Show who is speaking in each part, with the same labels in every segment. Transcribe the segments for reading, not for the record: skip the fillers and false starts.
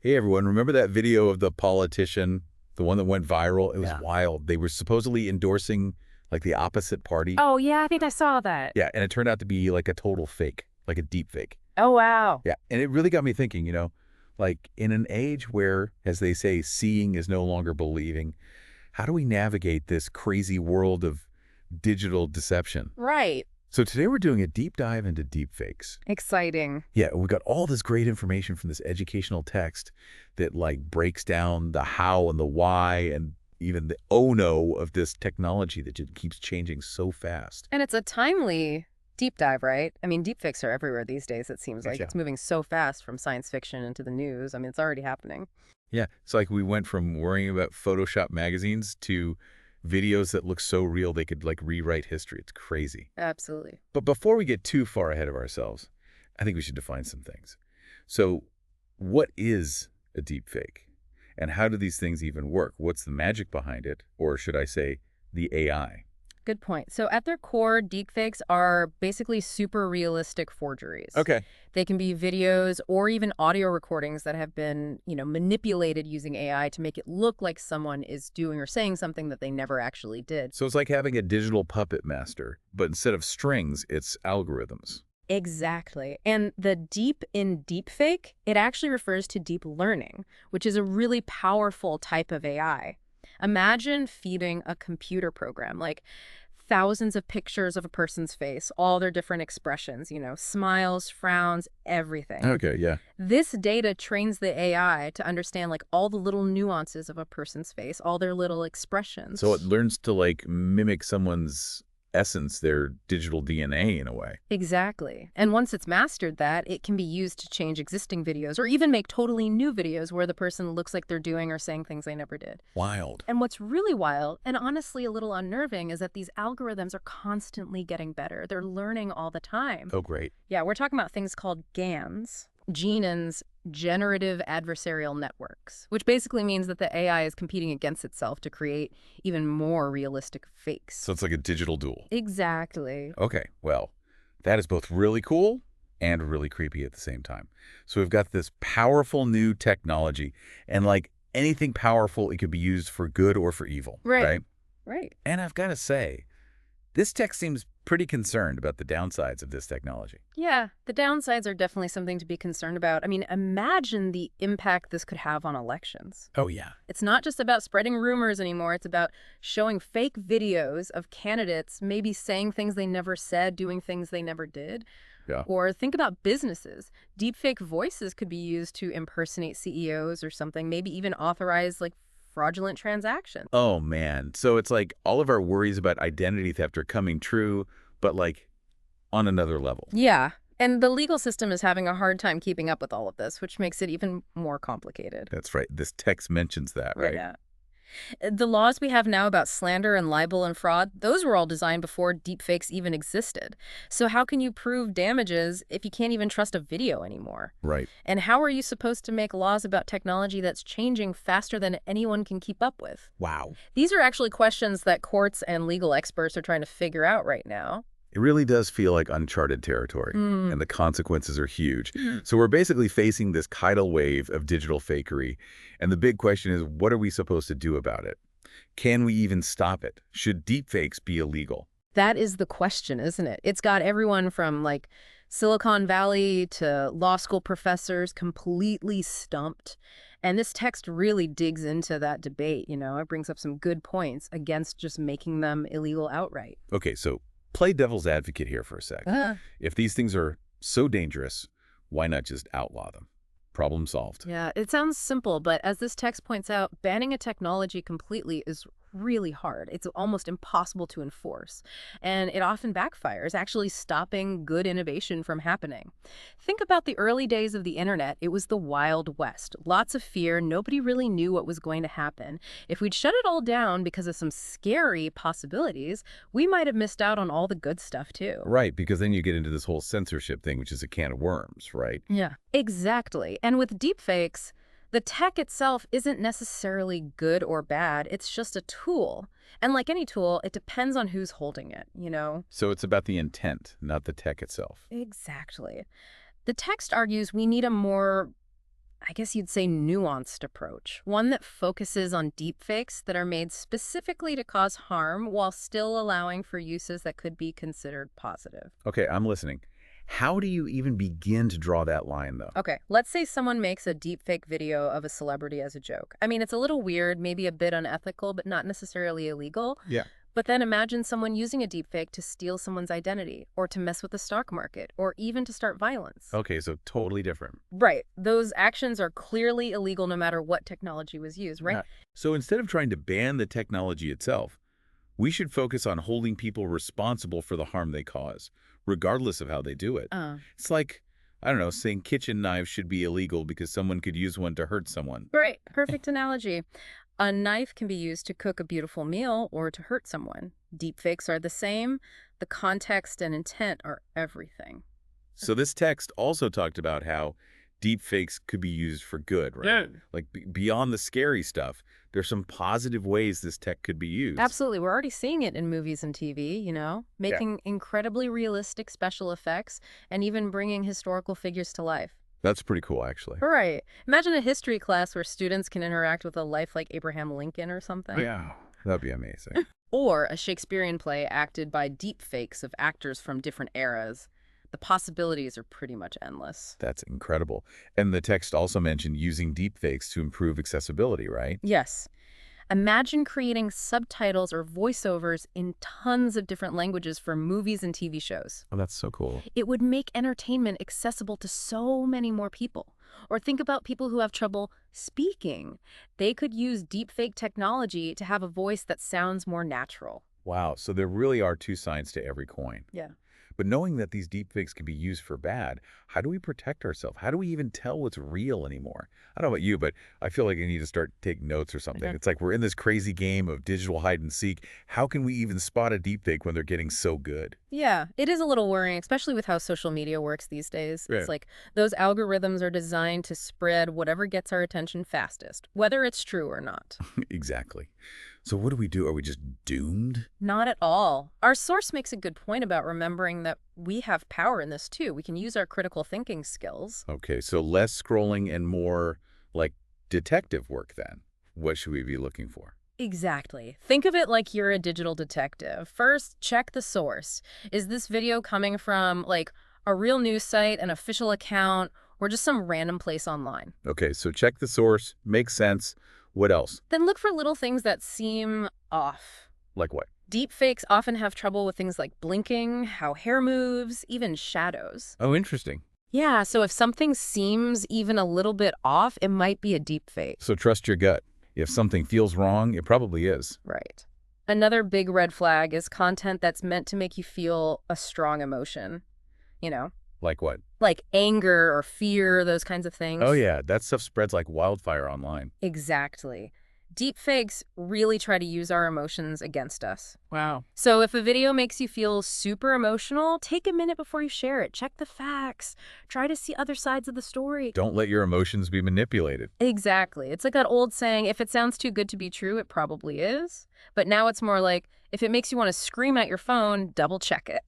Speaker 1: Hey everyone, remember that video of the politician, the one that went viral? It was
Speaker 2: Yeah.
Speaker 1: wild. They were supposedly endorsing like the opposite party.
Speaker 2: Oh, yeah, I think I saw that.
Speaker 1: Yeah, and it turned out to be like a total fake, like a deep fake.
Speaker 2: Oh, wow.
Speaker 1: Yeah, and it really got me thinking, like in an age where, as they say, seeing is no longer believing, how do we navigate this crazy world of digital deception?
Speaker 2: Right.
Speaker 1: So today we're doing a deep dive into deep fakes.
Speaker 2: Exciting.
Speaker 1: Yeah, we got all this great information from this educational text that like breaks down the how and the why and even the oh no of this technology that just keeps changing so fast.
Speaker 2: And it's a timely deep dive, right? I mean, deepfakes are everywhere these days, it seems like.
Speaker 1: Yeah.
Speaker 2: It's moving so fast from science fiction into the news. I mean, it's already happening.
Speaker 1: Yeah, it's like we went from worrying about Photoshop magazines to videos that look so real they could like rewrite history. It's crazy.
Speaker 2: Absolutely.
Speaker 1: But before we get too far ahead of ourselves, I think we should define some things. So, what is a deep fake? And how do these things even work? What's the magic behind it? Or should I say, the AI?
Speaker 2: Good point. So at their core, deepfakes are basically super realistic forgeries.
Speaker 1: Okay.
Speaker 2: They can be videos or even audio recordings that have been, manipulated using AI to make it look like someone is doing or saying something that they never actually did.
Speaker 1: So it's like having a digital puppet master, but instead of strings, it's algorithms.
Speaker 2: Exactly. And the deep in deepfake, it actually refers to deep learning, which is a really powerful type of AI. Imagine feeding a computer program, like thousands of pictures of a person's face, all their different expressions, smiles, frowns, everything.
Speaker 1: Okay, yeah.
Speaker 2: This data trains the AI to understand like all the little nuances of a person's face, all their little expressions.
Speaker 1: So it learns to like mimic someone's essence, their digital DNA in a way.
Speaker 2: Exactly. And once it's mastered that, it can be used to change existing videos or even make totally new videos where the person looks like they're doing or saying things they never did.
Speaker 1: Wild.
Speaker 2: And what's really wild, and honestly a little unnerving, is that these algorithms are constantly getting better. They're learning all the time.
Speaker 1: Oh, great.
Speaker 2: Yeah, we're talking about things called GANs, generative adversarial networks, which basically means that the AI is competing against itself to create even more realistic fakes.
Speaker 1: So it's like a digital duel.
Speaker 2: Exactly.
Speaker 1: Okay, well, that is both really cool and really creepy at the same time. So we've got this powerful new technology, and like anything powerful, it could be used for good or for evil, right?
Speaker 2: Right.
Speaker 1: And I've got to say, this tech seems pretty concerned about the downsides of this technology.
Speaker 2: Yeah, the downsides are definitely something to be concerned about. I mean, imagine the impact this could have on elections.
Speaker 1: Oh, yeah.
Speaker 2: It's not just about spreading rumors anymore. It's about showing fake videos of candidates maybe saying things they never said, doing things they never did.
Speaker 1: Yeah.
Speaker 2: Or think about businesses. Deepfake voices could be used to impersonate CEOs or something, maybe even authorize like fraudulent transactions.
Speaker 1: Oh, man. So it's like all of our worries about identity theft are coming true, but like on another level.
Speaker 2: Yeah. And the legal system is having a hard time keeping up with all of this, which makes it even more complicated.
Speaker 1: That's right. This text mentions that, right?
Speaker 2: Yeah. The laws we have now about slander and libel and fraud, those were all designed before deepfakes even existed. So how can you prove damages if you can't even trust a video anymore?
Speaker 1: Right.
Speaker 2: And how are you supposed to make laws about technology that's changing faster than anyone can keep up with?
Speaker 1: Wow.
Speaker 2: These are actually questions that courts and legal experts are trying to figure out right now.
Speaker 1: It really does feel like uncharted territory, and the consequences are huge. So we're basically facing this tidal wave of digital fakery, and the big question is, what are we supposed to do about it? Can we even stop it? Should deepfakes be illegal?
Speaker 2: That is the question, isn't it? It's got everyone from like Silicon Valley to law school professors completely stumped. And this text really digs into that debate, It brings up some good points against just making them illegal outright.
Speaker 1: Okay, so play devil's advocate here for a sec. If these things are so dangerous, why not just outlaw them? Problem solved.
Speaker 2: Yeah, it sounds simple, but as this text points out, banning a technology completely is really hard. It's almost impossible to enforce. And it often backfires, actually stopping good innovation from happening. Think about the early days of the internet. It was the Wild West. Lots of fear. Nobody really knew what was going to happen. If we'd shut it all down because of some scary possibilities, we might have missed out on all the good stuff too.
Speaker 1: Right, because then you get into this whole censorship thing, which is a can of worms, right?
Speaker 2: Yeah, exactly. And with deepfakes, the tech itself isn't necessarily good or bad. It's just a tool. And like any tool, it depends on who's holding it.
Speaker 1: So it's about the intent, not the tech itself.
Speaker 2: Exactly. The text argues we need a more I guess you'd say, nuanced approach, one that focuses on deepfakes that are made specifically to cause harm while still allowing for uses that could be considered positive.
Speaker 1: Okay, I'm listening. How do you even begin to draw that line, though?
Speaker 2: Okay, let's say someone makes a deepfake video of a celebrity as a joke. I mean, it's a little weird, maybe a bit unethical, but not necessarily illegal.
Speaker 1: Yeah.
Speaker 2: But then imagine someone using a deepfake to steal someone's identity, or to mess with the stock market, or even to start violence.
Speaker 1: Okay, so totally different.
Speaker 2: Right. Those actions are clearly illegal no matter what technology was used, right?
Speaker 1: Yeah. So instead of trying to ban the technology itself, we should focus on holding people responsible for the harm they cause, regardless of how they do it. It's like, I don't know, saying kitchen knives should be illegal because someone could use one to hurt someone.
Speaker 2: Right. Perfect analogy. A knife can be used to cook a beautiful meal or to hurt someone. Deepfakes are the same. The context and intent are everything.
Speaker 1: So this text also talked about how deepfakes could be used for good, right?
Speaker 3: Yeah.
Speaker 1: Like beyond the scary stuff, there's some positive ways this tech could be used.
Speaker 2: Absolutely. We're already seeing it in movies and TV, making incredibly realistic special effects and even bringing historical figures to life.
Speaker 1: That's pretty cool, actually.
Speaker 2: Right. Imagine a history class where students can interact with a life like Abraham Lincoln or something.
Speaker 1: Yeah, that'd be amazing.
Speaker 2: Or a Shakespearean play acted by deepfakes of actors from different eras. The possibilities are pretty much endless.
Speaker 1: That's incredible. And the text also mentioned using deepfakes to improve accessibility, right?
Speaker 2: Yes. Imagine creating subtitles or voiceovers in tons of different languages for movies and TV shows.
Speaker 1: Oh, that's so cool.
Speaker 2: It would make entertainment accessible to so many more people. Or think about people who have trouble speaking. They could use deepfake technology to have a voice that sounds more natural.
Speaker 1: Wow, so there really are two sides to every coin.
Speaker 2: Yeah.
Speaker 1: But knowing that these deepfakes can be used for bad, how do we protect ourselves? How do we even tell what's real anymore? I don't know about you, but I feel like I need to start taking notes or something.
Speaker 2: Okay.
Speaker 1: It's like we're in this crazy game of digital hide and seek. How can we even spot a deepfake when they're getting so good?
Speaker 2: Yeah, it is a little worrying, especially with how social media works these days.
Speaker 1: Yeah.
Speaker 2: It's like those algorithms are designed to spread whatever gets our attention fastest, whether it's true or not.
Speaker 1: Exactly. So what do we do? Are we just doomed?
Speaker 2: Not at all. Our source makes a good point about remembering that we have power in this too. We can use our critical thinking skills.
Speaker 1: Okay, so less scrolling and more like detective work then. What should we be looking for?
Speaker 2: Exactly. Think of it like you're a digital detective. First, check the source. Is this video coming from like a real news site, an official account, or just some random place online?
Speaker 1: Okay, so check the source, makes sense. What else?
Speaker 2: Then look for little things that seem off.
Speaker 1: Like what?
Speaker 2: Deepfakes often have trouble with things like blinking, how hair moves, even shadows.
Speaker 1: Oh, interesting.
Speaker 2: Yeah, so if something seems even a little bit off, it might be a deepfake.
Speaker 1: So trust your gut. If something feels wrong, it probably is.
Speaker 2: Right. Another big red flag is content that's meant to make you feel a strong emotion.
Speaker 1: Like what?
Speaker 2: Like anger or fear, those kinds of things.
Speaker 1: Oh, yeah, that stuff spreads like wildfire online.
Speaker 2: Exactly. Deepfakes really try to use our emotions against us.
Speaker 3: Wow.
Speaker 2: So if a video makes you feel super emotional, take a minute before you share it. Check the facts. Try to see other sides of the story.
Speaker 1: Don't let your emotions be manipulated.
Speaker 2: Exactly. It's like that old saying, if it sounds too good to be true, it probably is. But now it's more like, if it makes you want to scream at your phone, double check it.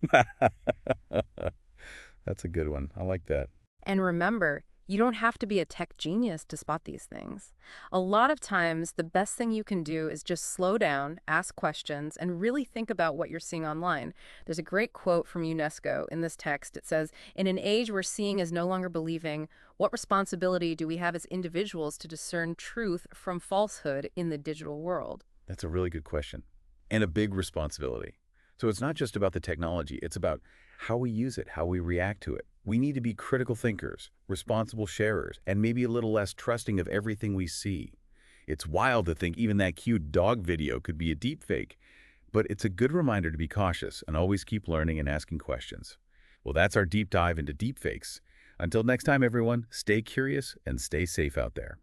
Speaker 1: That's a good one. I like that.
Speaker 2: And remember, you don't have to be a tech genius to spot these things. A lot of times, the best thing you can do is just slow down, ask questions, and really think about what you're seeing online. There's a great quote from UNESCO in this text. It says, "In an age where seeing is no longer believing, what responsibility do we have as individuals to discern truth from falsehood in the digital world?"
Speaker 1: That's a really good question. And a big responsibility. So it's not just about the technology. It's about how we use it, how we react to it. We need to be critical thinkers, responsible sharers, and maybe a little less trusting of everything we see. It's wild to think even that cute dog video could be a deepfake. But it's a good reminder to be cautious and always keep learning and asking questions. Well, that's our deep dive into deepfakes. Until next time, everyone, stay curious and stay safe out there.